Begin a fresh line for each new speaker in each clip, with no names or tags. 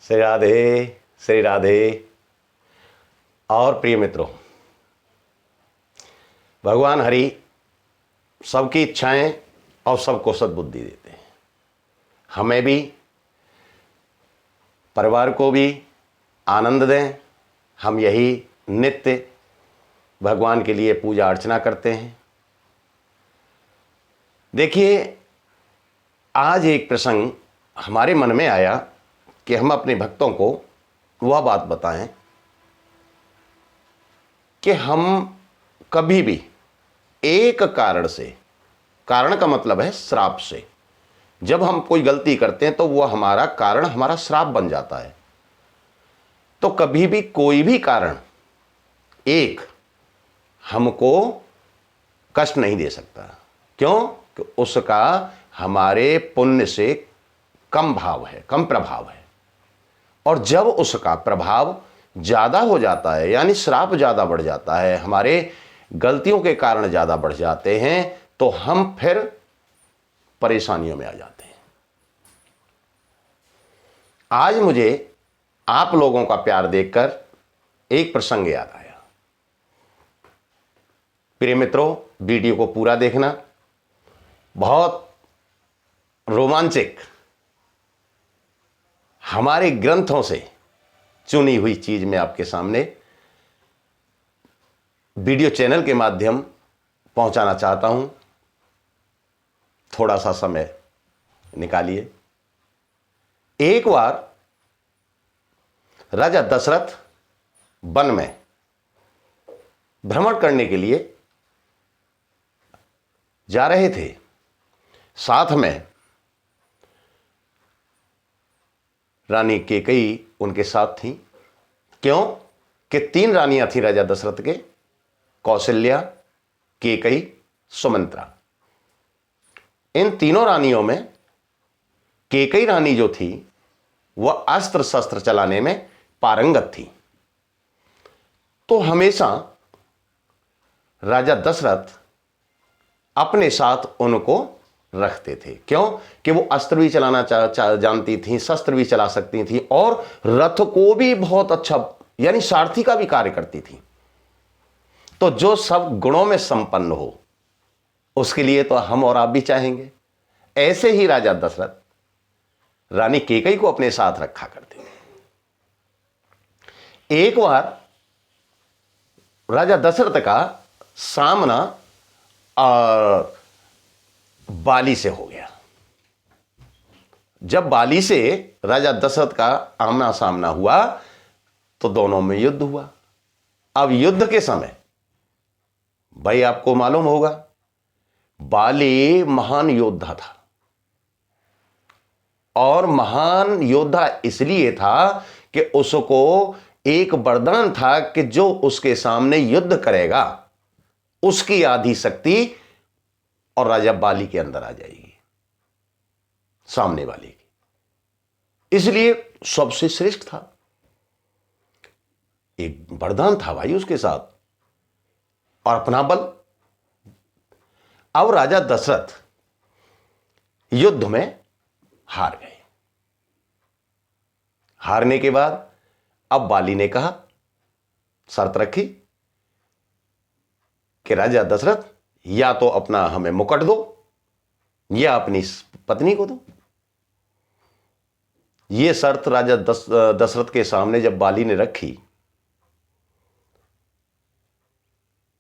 श्री राधे श्री राधे। और प्रिय मित्रों, भगवान हरि सबकी इच्छाएं और सबको सद्बुद्धि देते हैं। हमें भी, परिवार को भी आनंद दें। हम यही नित्य भगवान के लिए पूजा अर्चना करते हैं। देखिए, आज एक प्रसंग हमारे मन में आया कि हम अपने भक्तों को वह बात बताएं कि हम कभी भी एक कारण से, कारण का मतलब है श्राप से, जब हम कोई गलती करते हैं तो वह हमारा कारण हमारा श्राप बन जाता है। तो कभी भी कोई भी कारण एक हमको कष्ट नहीं दे सकता। क्यों? कि उसका हमारे पुण्य से कम भाव है, कम प्रभाव है। और जब उसका प्रभाव ज़्यादा हो जाता है, यानी श्राप ज़्यादा बढ़ जाता है, हमारे गलतियों के कारण ज़्यादा बढ़ जाते हैं, तो हम फिर परेशानियों में आ जाते हैं। आज मुझे आप लोगों का प्यार देखकर एक प्रसंग याद आया। प्रिय मित्रों, वीडियो को पूरा देखना। बहुत रोमांचक, हमारे ग्रंथों से चुनी हुई चीज मैं आपके सामने वीडियो चैनल के माध्यम पहुंचाना चाहता हूं। थोड़ा सा समय निकालिए। एक बार राजा दशरथ वन में भ्रमण करने के लिए जा रहे थे। साथ में रानी कैकेयी उनके साथ थी। क्यों? कि 3 रानियां थी राजा दशरथ के, कौशल्या, कैकेयी, सुमित्रा। इन तीनों रानियों में कैकेयी रानी जो थी वह अस्त्र शस्त्र चलाने में पारंगत थी। तो हमेशा राजा दशरथ अपने साथ उनको रखते थे। क्यों? कि वो अस्त्र भी चलाना जानती थी, शस्त्र भी चला सकती थी, और रथ को भी बहुत अच्छा, यानी सारथी का भी कार्य करती थी। तो जो सब गुणों में संपन्न हो, उसके लिए तो हम और आप भी चाहेंगे। ऐसे ही राजा दशरथ रानी कैकेयी को अपने साथ रखा करते थे। एक बार राजा दशरथ का सामना और बाली से हो गया। जब बाली से राजा दशरथ का आमना सामना हुआ तो दोनों में युद्ध हुआ। अब युद्ध के समय भाई आपको मालूम होगा, बाली महान योद्धा था। और महान योद्धा इसलिए था कि उसको एक वरदान था कि जो उसके सामने युद्ध करेगा उसकी आधी शक्ति और राजा बाली के अंदर आ जाएगी, सामने वाले की। इसलिए सबसे श्रेष्ठ था, एक वरदान था भाई उसके साथ, और अपना बल। अब राजा दशरथ युद्ध में हार गए। हारने के बाद अब बाली ने कहा, शर्त रखी कि राजा दशरथ या तो अपना हमें मुकुट दो या अपनी पत्नी को दो। यह शर्त राजा दशरथ के सामने जब बाली ने रखी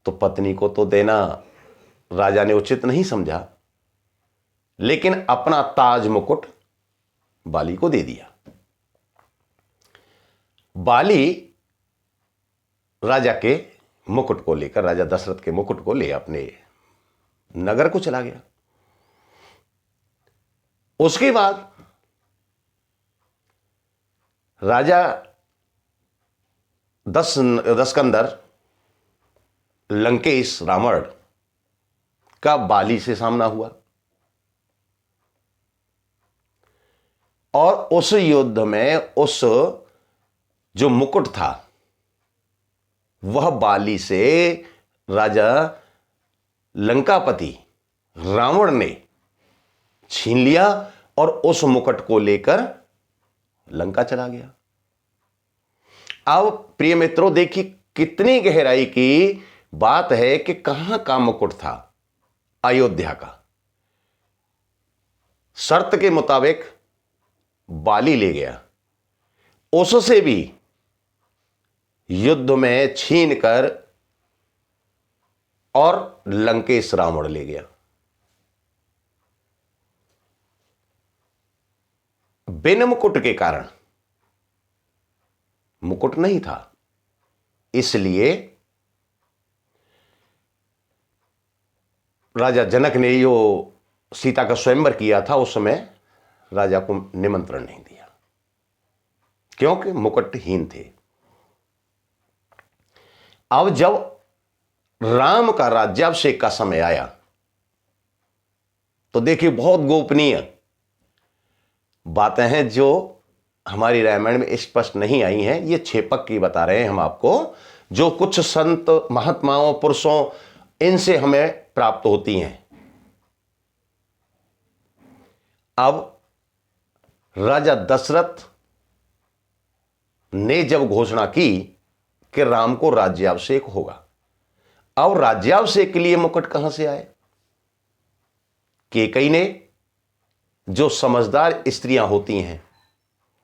तो पत्नी को तो देना राजा ने उचित नहीं समझा, लेकिन अपना ताज मुकुट बाली को दे दिया। बाली राजा के मुकुट को लेकर, राजा दशरथ के मुकुट को ले अपने नगर को चला गया। उसके बाद राजा दशकंदर, लंकेश, रावण का बाली से सामना हुआ। और उस युद्ध में उस जो मुकुट था वह बाली से राजा लंकापति रावण ने छीन लिया और उस मुकुट को लेकर लंका चला गया। अब प्रिय मित्रों देखिए कितनी गहराई की बात है कि कहां का मुकुट था, अयोध्या का। शर्त के मुताबिक बाली ले गया, उससे भी युद्ध में छीन कर और लंकेश रावण ले गया। बिन मुकुट के कारण, मुकुट नहीं था, इसलिए राजा जनक ने जो सीता का स्वयंवर किया था उस समय राजा को निमंत्रण नहीं दिया, क्योंकि मुकुटहीन थे। अब जब राम का राज्याभिषेक का समय आया तो देखिए बहुत गोपनीय बातें हैं जो हमारी रामायण में स्पष्ट नहीं आई हैं। ये छेपक की बता रहे हैं हम आपको, जो कुछ संत महात्माओं पुरुषों इनसे हमें प्राप्त होती हैं। अब राजा दशरथ ने जब घोषणा की कि राम को राज्याभिषेक होगा, अब राज्याभिषेक के लिए मुकुट कहां से आए? कैकेयी ने, जो समझदार स्त्रियां होती हैं,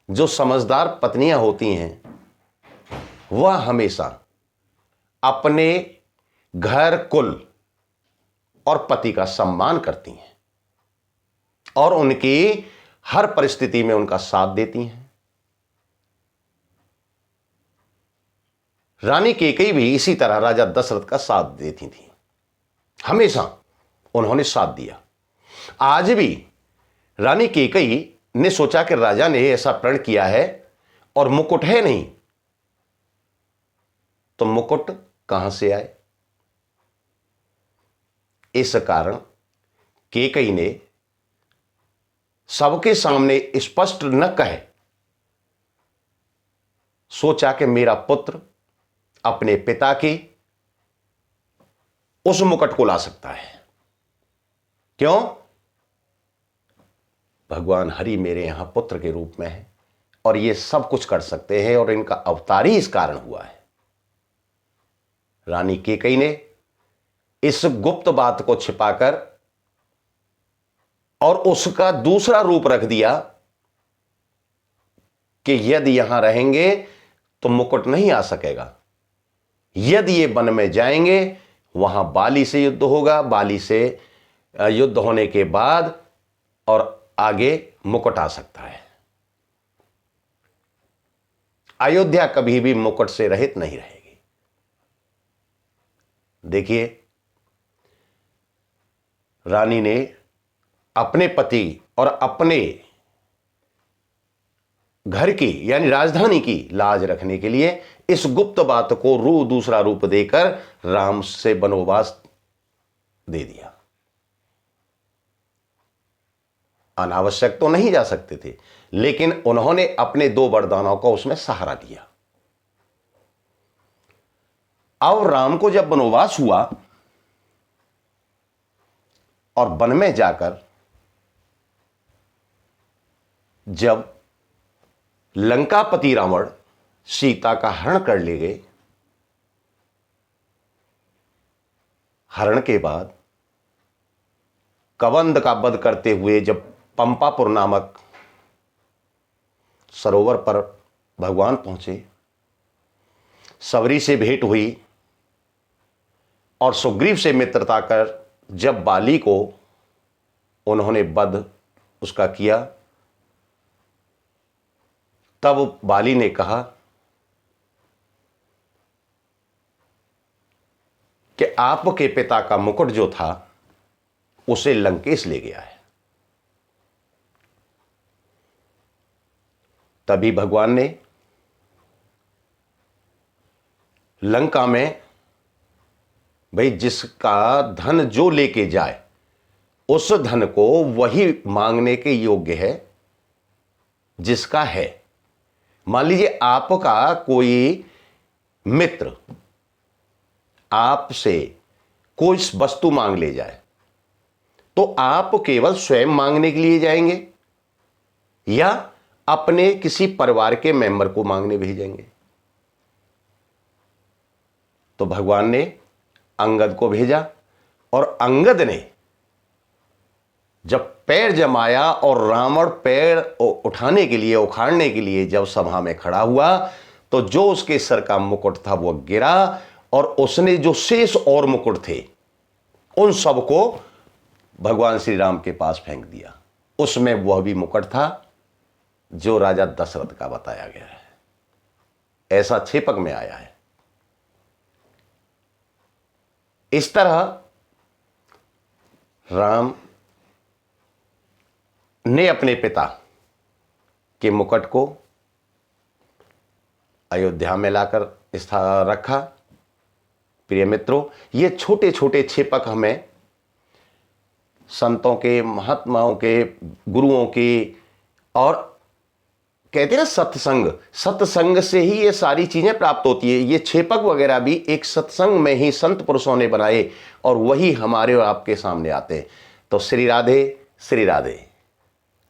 जो समझदार पत्नियां होती हैं, वह हमेशा अपने घर कुल और पति का सम्मान करती हैं और उनकी हर परिस्थिति में उनका साथ देती हैं। रानी कैकेयी भी इसी तरह राजा दशरथ का साथ देती थी, हमेशा उन्होंने साथ दिया। आज भी रानी कैकेयी ने सोचा कि राजा ने ऐसा प्रण किया है और मुकुट है नहीं, तो मुकुट कहां से आए? इस कारण कैकेयी ने सबके सामने स्पष्ट न कहे, सोचा कि मेरा पुत्र अपने पिता की उस मुकुट को ला सकता है। क्यों? भगवान हरि मेरे यहां पुत्र के रूप में है और ये सब कुछ कर सकते हैं और इनका अवतार ही इस कारण हुआ है। रानी कैकेयी ने इस गुप्त बात को छिपाकर और उसका दूसरा रूप रख दिया कि यदि यहां रहेंगे तो मुकुट नहीं आ सकेगा, यदि ये वन में जाएंगे वहां बाली से युद्ध होगा, बाली से युद्ध होने के बाद और आगे मुकुट आ सकता है। अयोध्या कभी भी मुकुट से रहित नहीं रहेगी। देखिए रानी ने अपने पति और अपने घर की यानी राजधानी की लाज रखने के लिए इस गुप्त बात को दूसरा रूप देकर राम से वनवास दे दिया। अनावश्यक तो नहीं जा सकते थे, लेकिन उन्होंने अपने दो वरदानों का उसमें सहारा लिया। अब राम को जब वनवास हुआ और वन में जाकर जब लंकापति रावण सीता का हरण कर ले गए, हरण के बाद कबंध का वध करते हुए जब पंपापुर नामक सरोवर पर भगवान पहुंचे, सबरी से भेंट हुई और सुग्रीव से मित्रता कर जब बाली को उन्होंने वध उसका किया, तब बाली ने कहा कि आपके पिता का मुकुट जो था उसे लंकेश ले गया है। तभी भगवान ने लंका में, भाई जिसका धन जो लेके जाए उस धन को वही मांगने के योग्य है जिसका है। मान लीजिए आपका कोई मित्र आपसे कोई वस्तु मांग ले जाए, तो आप केवल स्वयं मांगने के लिए जाएंगे या अपने किसी परिवार के मेंबर को मांगने भेजेंगे। तो भगवान ने अंगद को भेजा और अंगद ने जब पैर जमाया और रावण पैर उठाने के लिए, उखाड़ने के लिए जब सभा में खड़ा हुआ, तो जो उसके सर का मुकुट था वो गिरा और उसने जो शेष और मुकुट थे उन सबको भगवान श्री राम के पास फेंक दिया। उसमें वह भी मुकुट था जो राजा दशरथ का बताया गया है। ऐसा छेपक में आया है। इस तरह राम ने अपने पिता के मुकुट को अयोध्या में लाकर रखा। प्रिय मित्रों, ये छोटे छोटे छेपक हमें संतों के, महात्माओं के, गुरुओं के, और कहते हैं ना सत्संग, सत्संग से ही ये सारी चीजें प्राप्त होती है। ये छेपक वगैरह भी एक सत्संग में ही संत पुरुषों ने बनाए और वही हमारे और आपके सामने आते हैं। तो श्री राधे, श्री राधे।